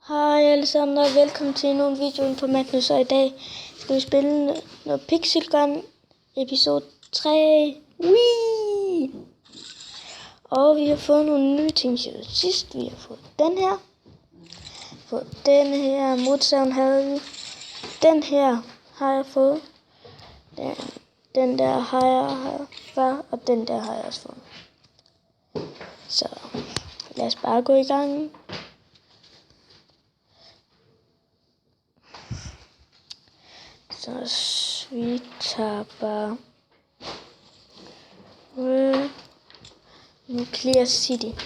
Hej alle sammen og velkommen til endnu en video på Magnus, og i dag skal vi spille noget Pixel Gun episode 3. Whee! Og vi har fået nogle nye ting siden sidst. Vi har fået den her. Modsaven havde vi. Den her har jeg fået. Den der har jeg før, og den der har jeg også fået. Så lad os bare gå i gang. Så vi tager bare Nuclear City.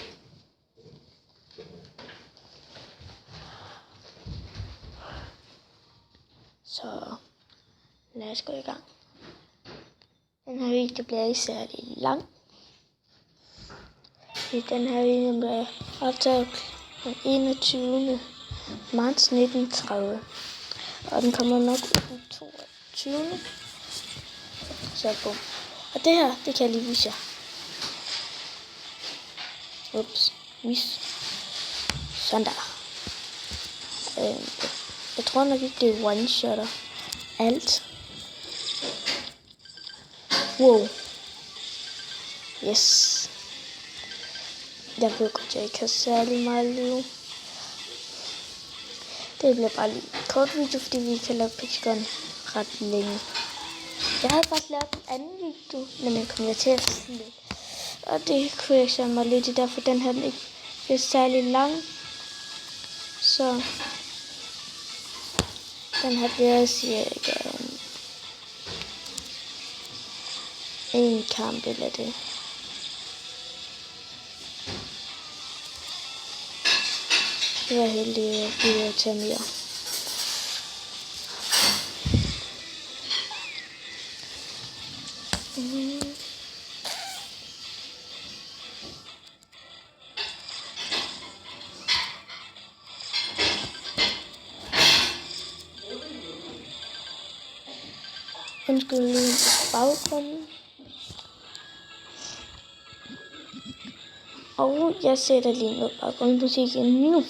Så lad os gå i gang. Den her video bliver ikke særlig lang. Den her video bliver optaget den 21. marts 1930. Og den kommer nok ud den 22. Så bum. Og det her, det kan jeg lige vise jer. Ups. Sådan der. Jeg tror nok ikke, det er one-shotter. Alt. Wow. Yes. Jeg ved godt, jeg ikke har særlig meget liv. Det bliver bare lige en kort video, fordi vi kan lave Pixel Gun ret længe. Jeg havde faktisk lavet en anden video, men den kom jeg til at slutte. Og det kunne jeg sige mig lidt i, derfor den her ikke bliver særlig lang. Så den her bliver cirka en kamp eller det. Jeg er heldig at blive til mere. Undskyld lige baggrunden. Og jeg sætter lige noget baggrundsmusik ind nu.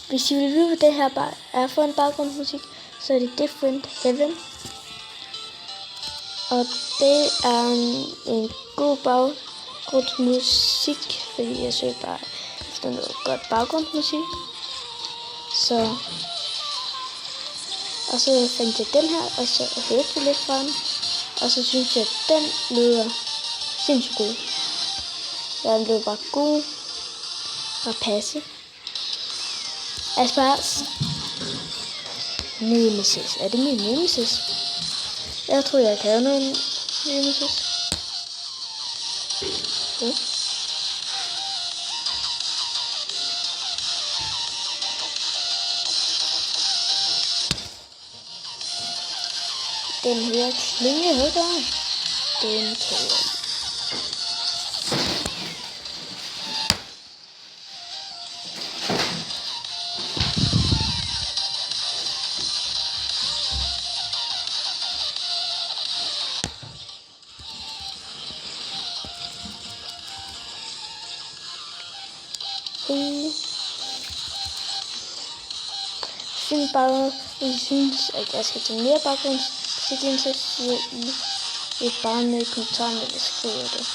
Hvis I vil vide, hvad det her bare er for en baggrundsmusik, så er det Different Heaven. Og det er en god baggrundsmusik, fordi jeg søger bare efter noget godt baggrundsmusik. Og så fandt jeg den her, og så hørte jeg lidt fra den. Og så synes jeg, at den lyder sindssygt god. Den lyder bare god og passe. Asparges. Nemesis. Er det min Nemesis? Jeg tror, jeg kan noget Nemesis. Ja. Den her klingehugger. Den kan jeg. Jeg synes, at jeg skal tage mere baggrundsmusik ind, så siger I bare ned i kommentarerne, eller skriver det.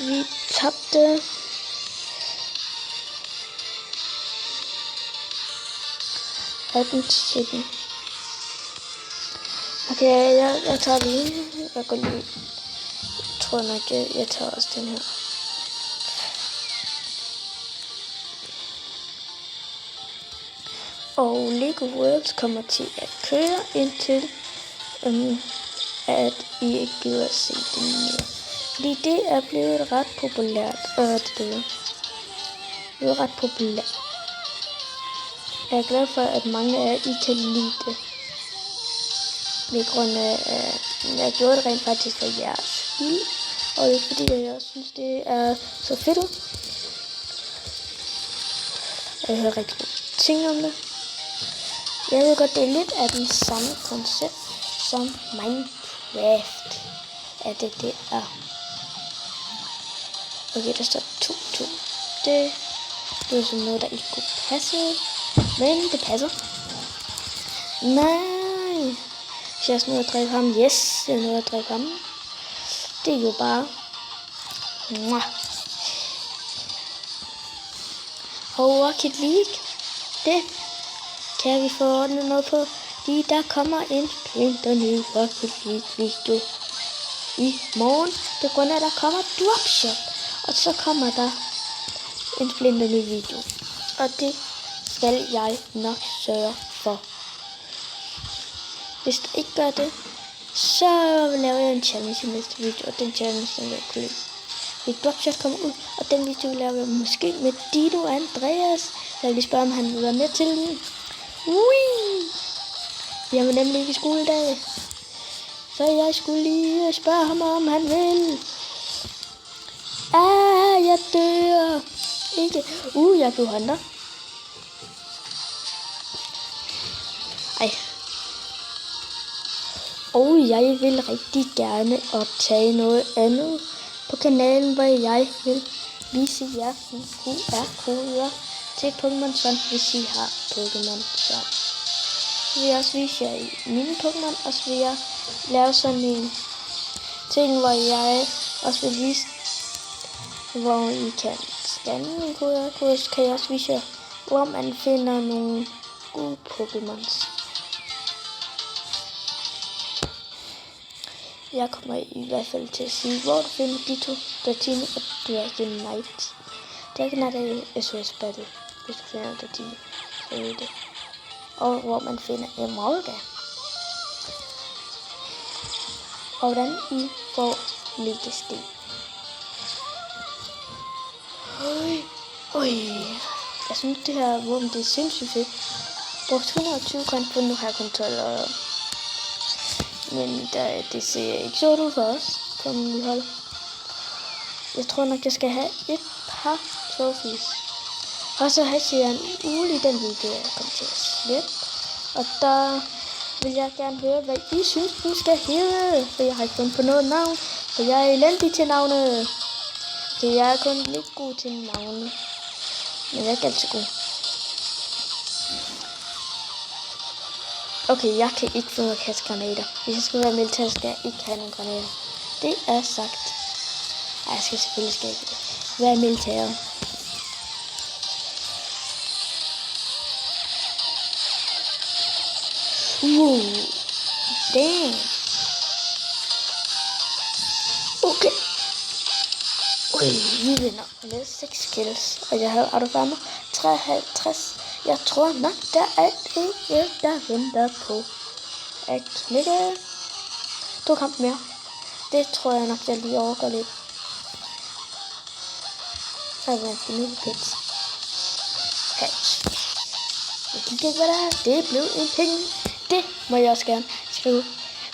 Vi tabte. Okay, jeg tager lige. Jeg går lige. Jeg tror nok, jeg tager også den her. Og Lego Worlds kommer til at køre indtil at I ikke gider at se det mere. Fordi det er blevet ret populært. Det er ret populært. Jeg er glad for, at mange af jer I kan lide det. Ved grund af, at jeg gjorde det rent faktisk for jeres skyld. Og det er fordi, jeg også synes, det er så fedt ud. Jeg hører rigtig gode ting om det. Jeg ved godt, det er lidt af den samme koncept som Minecraft. At det er. Okay, der står 2. Det er sådan noget, der ikke kunne passe. Men det passer. Nej. Hvis jeg er noget at dræbe ham. Yes, jeg er noget at dræbe ham. Det er jo bare. Og Rocket League. Det kan vi få ordnet noget på. Fordi der kommer en ny Rocket League video i morgen. På grund af, at der kommer dropshot. Og så kommer der en ny video. Og det skal jeg nok sørge for. Hvis du ikke gør det, så laver jeg en challenge i næste video. Og den challenge, den vil jeg kunne lide. Et dropshot kommer ud, og den video laver jeg måske med Dino Andreas. Jeg vil lige spørge, om han vil være med til den. Ui! Jeg vil nemlig ikke i skole i dag. Så jeg skulle lige spørge ham, om han vil. Jeg dør. Ikke. Jeg blev hunter. Ej. Og jeg vil rigtig gerne optage noget andet på kanalen, hvor jeg vil vise jer QR-koder til Pokémon Sun, hvis I har Pokémon Sun. Så vil jeg også vise jer mine Pokémon, og så vil jeg lave sådan en ting, hvor jeg også vil vise, hvor I kan scanne en QR-kode, så kan jeg også vise jer, hvor man finder nogle gode Pokémons. Jeg kommer i hvert fald til at sige, hvor du finder Ditto, Dratini og Dragonite. Dragonite er SOS Battle, hvis du finder Dratini, så er det. Og hvor man finder Emolga. Og hvordan I får Megasten. Jeg synes det her våben, det er sindssygt fedt. Brugt 120 kan på, nu har jeg kun 12 og... Men det ser ikke sjovt ud for os på min hold. Jeg tror nok, jeg skal have et par trophies. Og så har jeg en uge i den video, jeg kommer til at slippe. Og der vil jeg gerne høre, hvad I synes, den skal hedde. For jeg har ikke fundet på noget navn. For jeg er elendig til navne. Okay, jeg er kun lidt god til navne. Men jeg er ikke altid god. Okay, jeg kan ikke finde ud af at kaste granater. Hvis jeg skal være militær, skal jeg ikke have nogen granater. Det er sagt. Ej, jeg skal selvfølgelig skabe det. Være militær. Damn. Okay. Vi vinder med 6 kills. Og jeg har autofarmer 53. Jeg tror nok, der er en, der venter på at knække. 2 kamp mere. Det tror jeg nok, jeg lige overgår lidt. Så er det en lille pits. Patch. Jeg kigger ikke, hvad der er. Det blev en penge. Det må jeg også gerne skrive,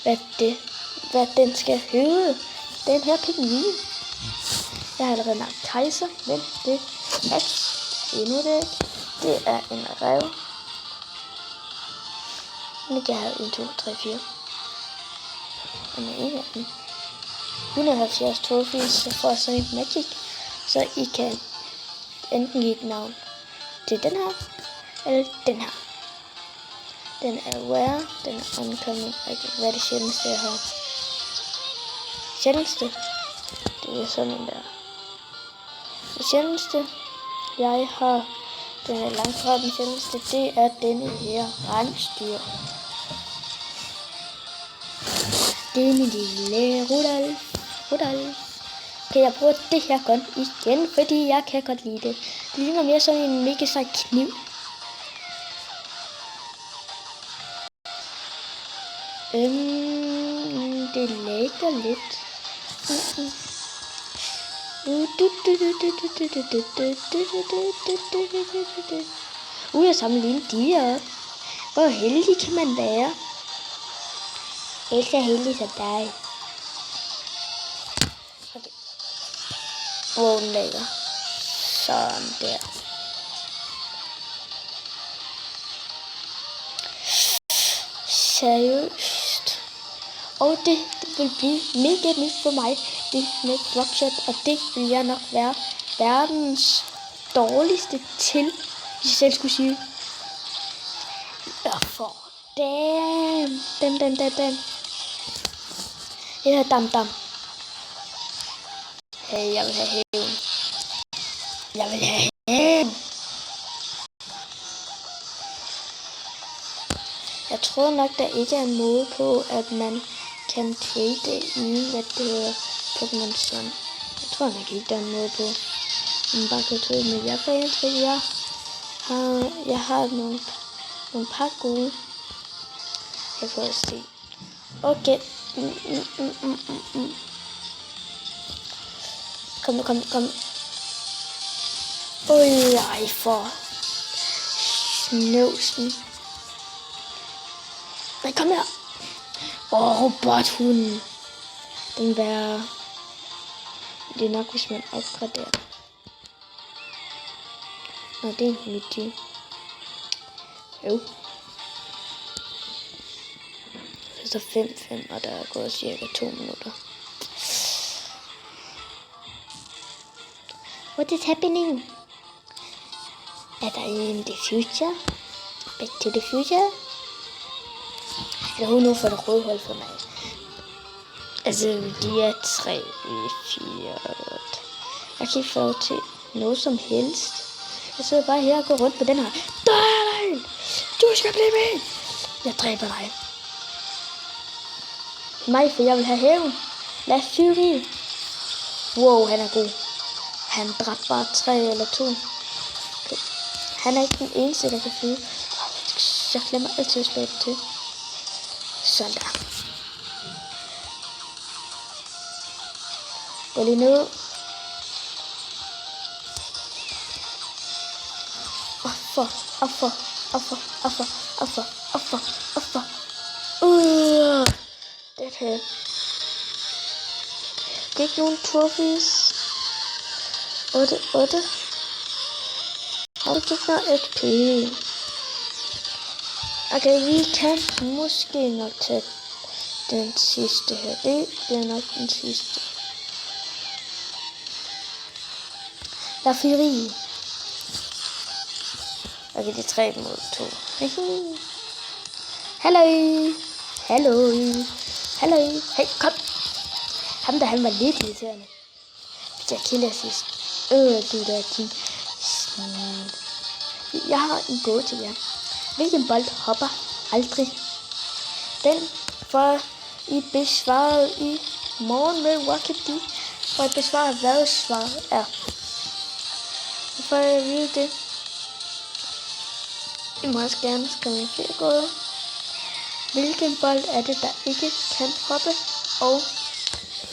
hvad den skal hedde. Den her pingvin. Jeg har allerede navnet Kaiser, men det er patch. Endnu det. Det er en rev. Nu kan jeg have 1, 2, 3, 4. Den er en af dem. 170 trophies, så får jeg sådan en magic. Så I kan enten give et navn til den her, eller den her. Den er rare, den er uncommon. Hvad er det sjældneste, jeg har? Sjældneste? Det er sådan en der. Det sjældneste, jeg har, den er langt fra den sjældneste, det er denne her rensdyr. Denne lille Rudolf. Okay, jeg bruger det her gun igen, fordi jeg kan godt lide det. Det ligner mere sådan en mega sej kniv. Det lægger lidt. Jeg samler lige en diger op. Hvor heldig kan man være? Ikke så heldig som dig. Okay. Wow, den lægger. Sådan der. Seriøst. Og det vil blive mega nyt for mig. Det med Blockshot, og det vil jeg nok være verdens dårligste til, hvis jeg selv skulle sige. For damn. Den. Jeg har dam. Hey, jeg vil have hævn. Jeg tror nok, der ikke er en måde på, at man kan trade i, hvad det hedder, Pokémon Sun. Jeg tror nok ikke, der er en måde på, at man bare kan trade med. Jeg får indtryk, jeg har nogle par gode. Jeg får også se. Okay. Kom. Ej, for snøvsen. Nej, kom her. Robothunden. Den værre. Det er nok, hvis man opgraderer. Nå, det er en myttig. Jo. Så 5, og der er gået cirka 2 minutter. What is happening? Er der in the future? Back to the future? Eller hun nu for det røde hold for mig. Altså, de er 3, 4, 8. Jeg kan ikke få lov til noget som helst. Jeg sidder bare her og går rundt på den her. Nej! Du skal blive med! Jeg dræber dig. Mig, for jeg vil have hævn. Lad Fury. Wow, han er god. Han dræbte bare 3 eller 2. Okay. Han er ikke den eneste, der kan flyve. Jeg glemmer altid at slå det til. Sådan der. Gå lige ned. Offer. Det her. Det er ikke nogen trophies. 8. Og det er noget XP. Okay, vi kan måske nok tage den sidste her. Det bliver nok den sidste. Der er Fury. Okay, det er 3 mod 2. Hallo. Hey, kom. Ham der, han var lidt irriterende. Hvis jeg killer sidst. Du der, din. Jeg har en gåde til jer. Hvilken bold hopper aldrig? Den får I besvaret i morgen med Rocket D. For at besvare, hvad svaret er. For at vide det. I må også gerne skrive flere gåder. Hvilken bold er det, der ikke kan hoppe? Og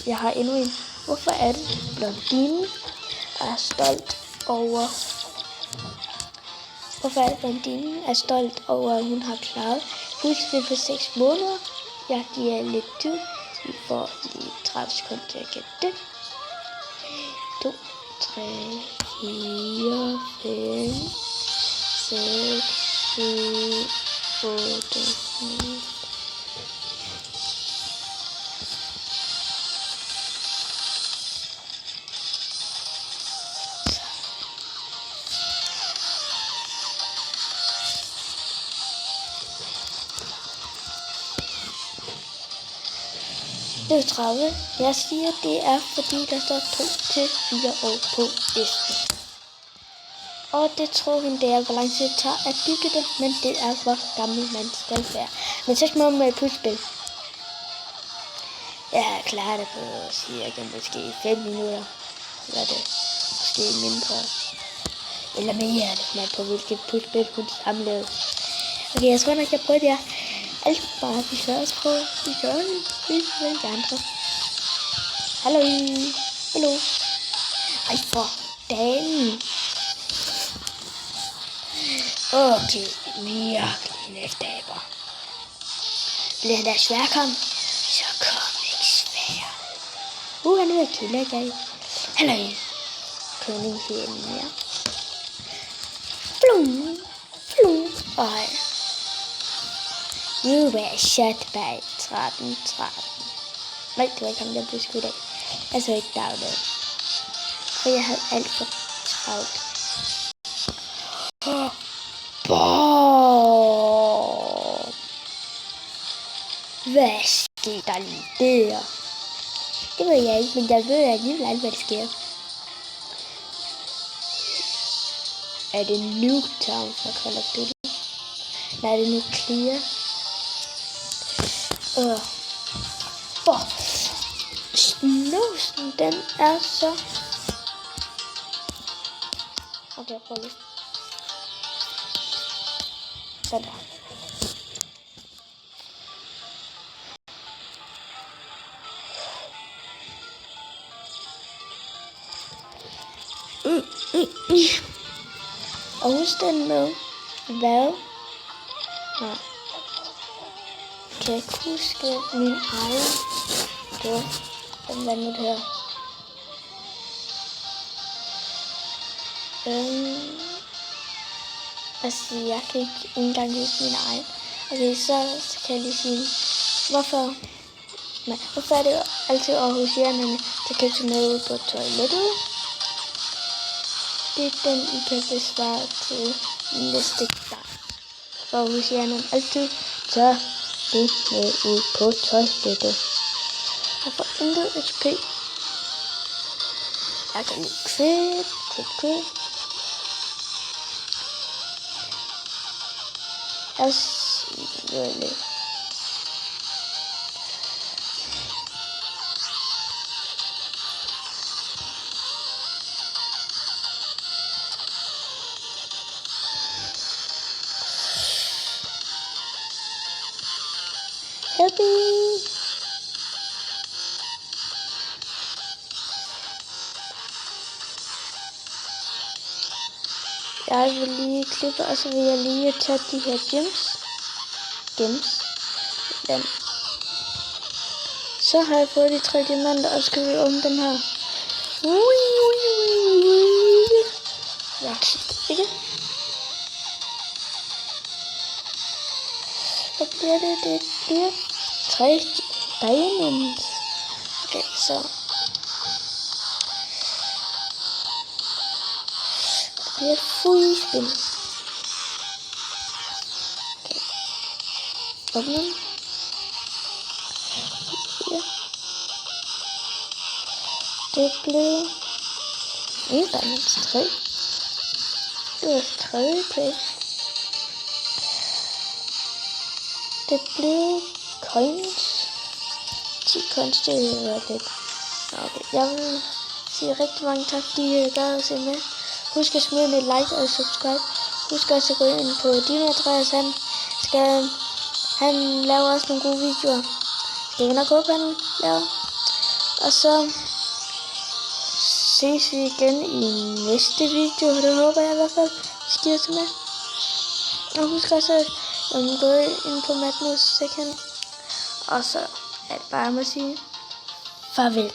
jeg har endnu en. Hvorfor er det, blondinen er stolt over... at hun har klaret fuldstændig for 6 måneder? Jeg giver lidt tid. Vi får lige 30 sekunder til at gætte det. 2, 3, 4, 5, 6, 7, 8, 9. Det er 30. Jeg siger, det er fordi, der står 2 til 4 år på listen. Og det tror hun, det er, hvor lang tid det tager at bygge det, men det er, hvor gammel man skal være. Men så må man puslespil. Jeg klarer det på cirka måske 5 minutter. Eller er det måske mindre. Eller mere, det kommer på hvilket puslespil hun samlede. Okay, jeg tror nok, jeg prøver det her. Alt bare, vi skal også prøve. Vi gør det. Vi vil de andre. Hallo. Ej, for dagen. Okay, virkelig en efterhaber. Bliver det der svær kom? Så kom ikke svær. Han er ved at kille, ikke? Hallo. kønningshjælpen mere. Blum, blum, ej. You were shot by 13. Nej, det var ikke ham, der blev skudt af. Jeg så ikke dagligt. For jeg havde alt for travlt. Hvad skete der lige der? Det ved jeg ikke, men jeg ved alligevel alt, hvad der sker. Er det Nuketown fra Call of Duty? Nej, det er Nuclear. Snåsen, den er så... Okay, prøv lige. Sådan der. Og husk den med hvad? Nej. Kan jeg ikke huske min egen? Det var nu det her. Altså, jeg kan ikke engang huske min egen. Okay, så kan jeg lige sige, hvorfor er det altid aarhusianerne, der kan tage med ud på toilettet? Det er den, I kan besvare til næste gang. For aarhusianerne altid tager det med ud på toilettet. Jeg får intet XP. Jeg kan lige kvæt. Jeg siger lidt. Happy. Jeg vil lige klippe, og så vil jeg lige tage de her gems. Den. Så har jeg fået de 3 diamanter, og skal vi åbne den her. Ja, ikke? Så bliver det bliver 3 diamonds. Okay, så. Det bliver free spin. Okay. Åbne. Ja. Det blev diamonds 3. Det var 3. plads. Det blev coins. 10 coins, det var lidt. Okay, jeg vil sige rigtig mange tak, fordi I gad at se med. Husk at smide et like og subscribe. Husk også at gå ind på Dino Andreas. Han laver også nogle gode videoer. Det kan nok håbe, han laver. Og så ses vi igen i næste video. Det håber jeg i hvert fald. Skider til med. Og husk også at gå ind på Magnus Second. Og så er det bare at sige farvel.